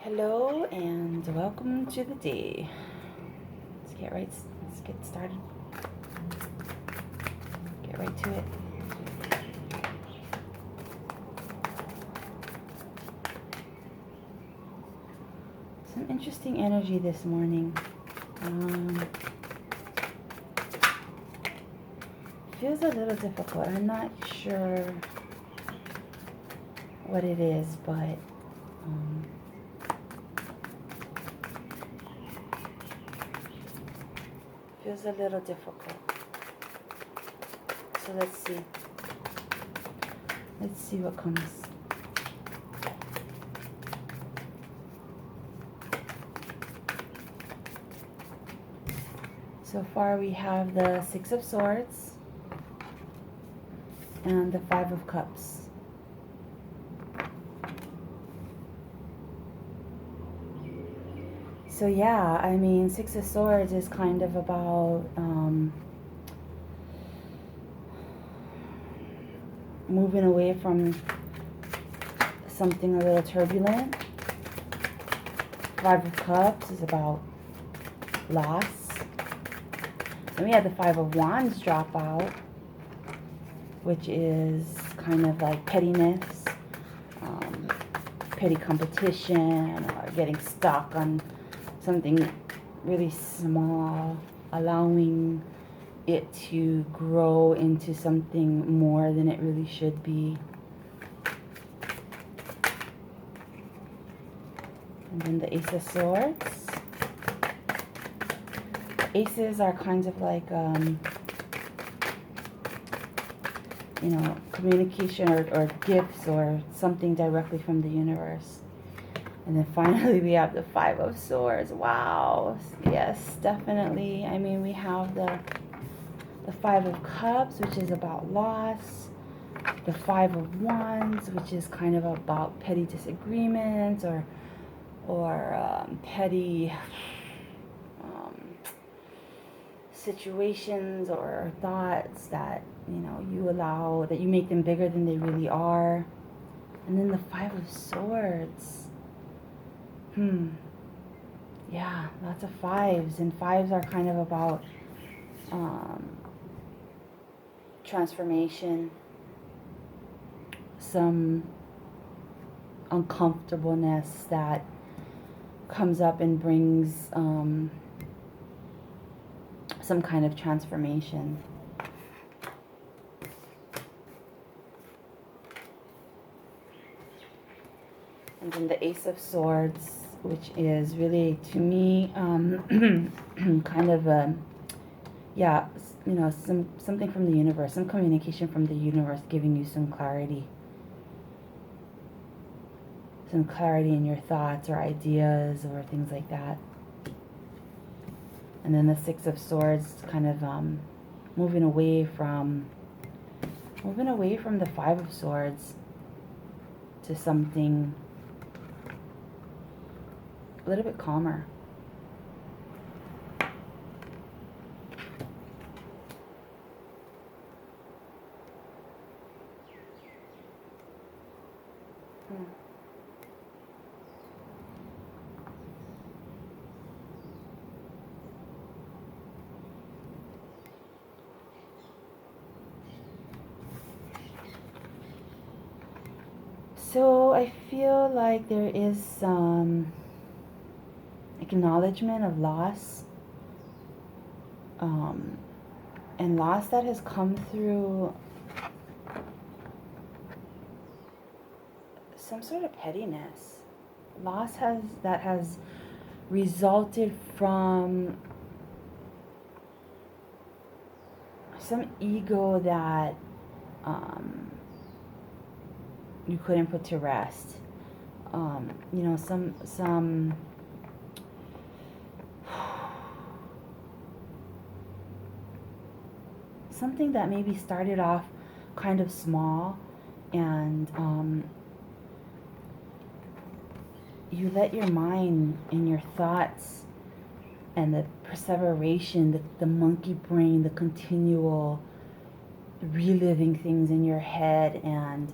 Hello and welcome to the day. Let's get started. Get right to it. Some interesting energy this morning. Feels a little difficult. I'm not sure what it is, but feels a little difficult. So let's see. Let's see what comes. So far we have the Six of Swords and the Five of Cups. So yeah, I mean, Six of Swords is kind of about moving away from something a little turbulent. Five of Cups is about loss. Then we had the Five of Wands drop out, which is kind of like pettiness, petty competition, or getting stuck on something really small, allowing it to grow into something more than it really should be. And then the Ace of Swords. Aces are kind of like, communication or gifts or something directly from the universe. And then finally we have the Five of Swords. Wow. Yes, definitely. I mean, we have the Five of Cups, which is about loss. The Five of Wands, which is kind of about petty disagreements or petty situations or thoughts that you allow, that you make them bigger than they really are. And then the Five of Swords. Yeah, lots of fives, and fives are kind of about transformation, some uncomfortableness that comes up and brings some kind of transformation. And then the Ace of Swords, which is really, to me, kind of something from the universe, some communication from the universe giving you some clarity in your thoughts or ideas or things like that. And then the Six of Swords, kind of moving away from the Five of Swords to something a little bit calmer. So I feel like there is some acknowledgement of loss, and loss that has come through some sort of pettiness. Loss that has resulted from some ego that you couldn't put to rest. Some something that maybe started off kind of small, and you let your mind and your thoughts and the perseveration, the monkey brain, the continual reliving things in your head and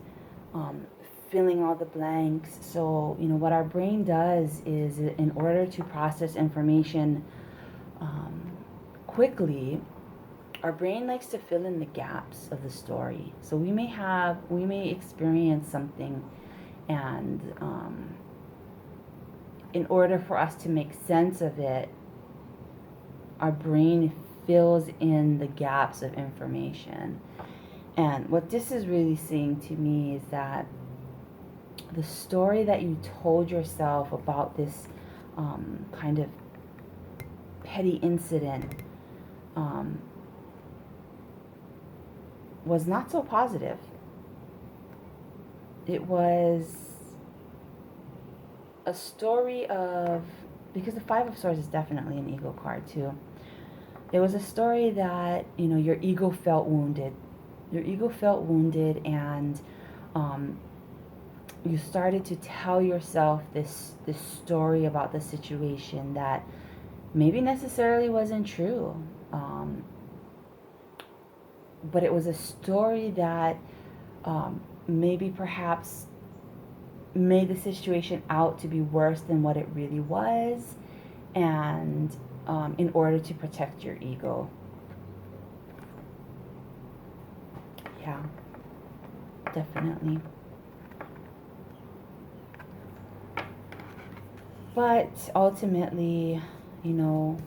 filling all the blanks. So, what our brain does is, in order to process information quickly, our brain likes to fill in the gaps of the story. So we may experience something, and in order for us to make sense of it, our brain fills in the gaps of information. And what this is really saying to me is that the story that you told yourself about this kind of petty incident was not so positive. It was a story of, because the Five of Swords is definitely an ego card too. It was a story that, your ego felt wounded. Your ego felt wounded, and you started to tell yourself this story about the situation that maybe necessarily wasn't true. But it was a story that maybe perhaps made the situation out to be worse than what it really was, and in order to protect your ego. Yeah, definitely. But ultimately, you'll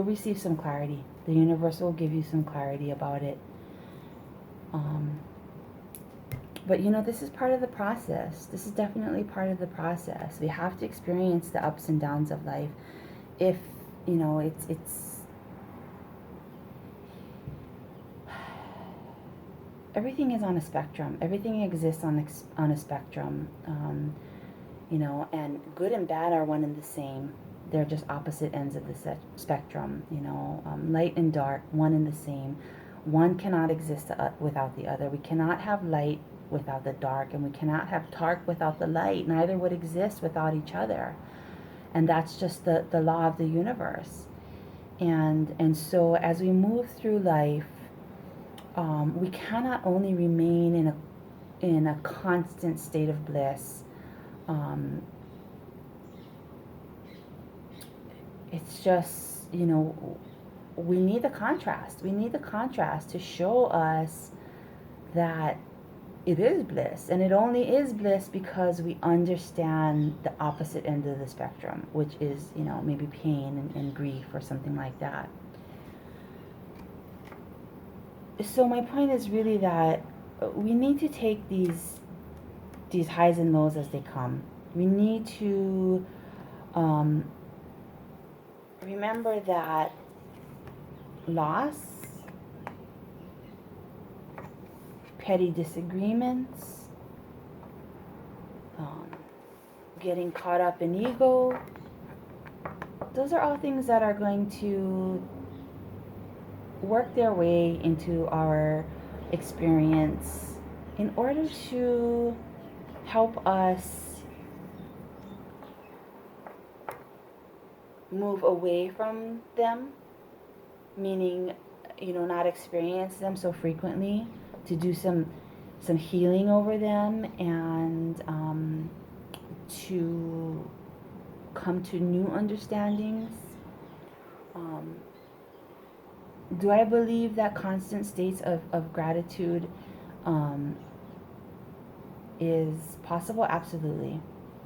receive some clarity. The universe will give you some clarity about it. But this is part of the process. This is definitely part of the process. We have to experience the ups and downs of life. If, it's everything is on a spectrum. Everything exists on a spectrum. And good and bad are one and the same. They're just opposite ends of the spectrum. Light and dark, one and the same. One cannot exist without the other. We cannot have light without the dark, and we cannot have dark without the light. Neither would exist without each other. And that's just the law of the universe. And so as we move through life, we cannot only remain in a constant state of bliss. It's just, we need the contrast. We need the contrast to show us that it is bliss. And it only is bliss because we understand the opposite end of the spectrum, which is, maybe pain and grief or something like that. So my point is really that we need to take these highs and lows as they come. We need to remember that loss, petty disagreements, getting caught up in ego, those are all things that are going to work their way into our experience in order to help us move away from them, meaning, not experience them so frequently, to do some healing over them, and to come to new understandings. Do I believe that constant states of gratitude is possible? Absolutely.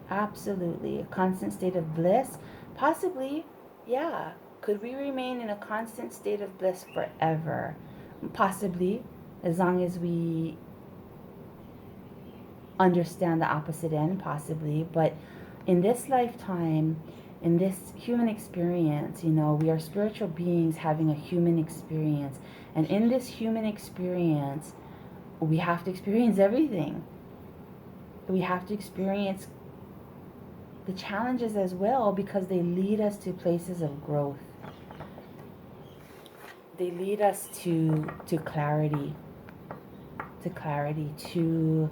Absolutely. A constant state of bliss? Possibly, yeah. Could we remain in a constant state of bliss forever? Possibly, as long as we understand the opposite end, possibly. But in this lifetime, in this human experience, we are spiritual beings having a human experience. And in this human experience, we have to experience everything. We have to experience the challenges as well, because they lead us to places of growth. They lead us to clarity, to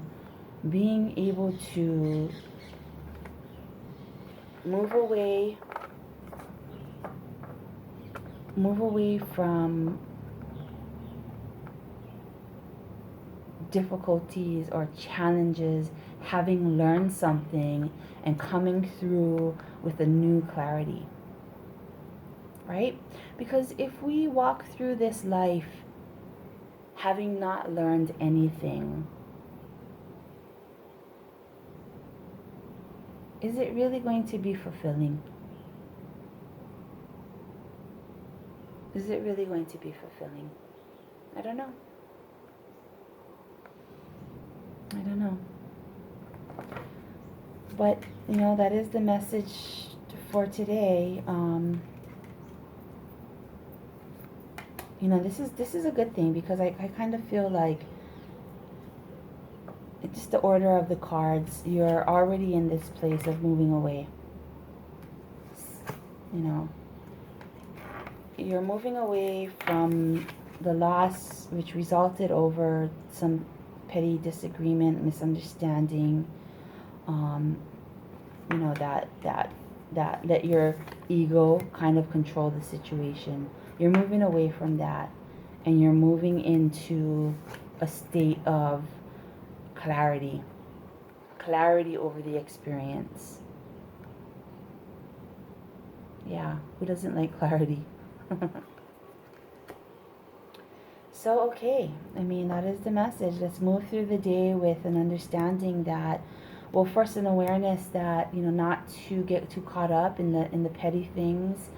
being able to move away from difficulties or challenges, having learned something and coming through with a new clarity, right? Because if we walk through this life having not learned anything, is it really going to be fulfilling? Is it really going to be fulfilling? I don't know. I don't know. But, that is the message for today. This is a good thing, because I kind of feel like it's just the order of the cards. You're already in this place of moving away. You're moving away from the loss which resulted over some petty disagreement, misunderstanding, that let your ego kind of control the situation. You're moving away from that, and you're moving into a state of clarity over the experience. Yeah, who doesn't like clarity? So, okay, that is the message. Let's move through the day with an understanding that, well, first an awareness that, not to get too caught up in the petty things,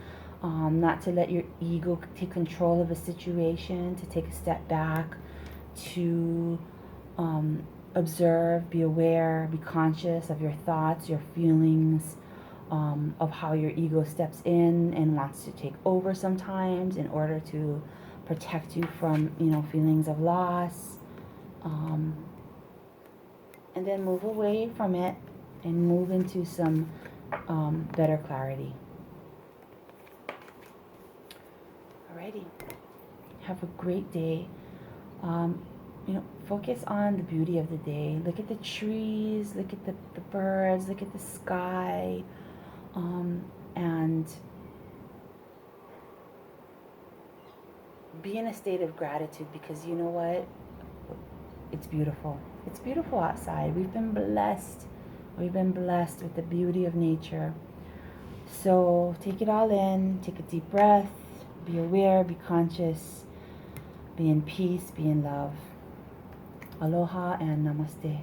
not to let your ego take control of a situation, to take a step back, to observe, be aware, be conscious of your thoughts, your feelings, of how your ego steps in and wants to take over sometimes in order to protect you from, feelings of loss. And then move away from it and move into some better clarity. Alrighty. Have a great day. Focus on the beauty of the day. Look at the trees, look at the birds, look at the sky, and be in a state of gratitude, because you know what? It's beautiful. It's beautiful outside. We've been blessed. We've been blessed with the beauty of nature. So take it all in. Take a deep breath. Be aware. Be conscious. Be in peace. Be in love. Aloha and namaste.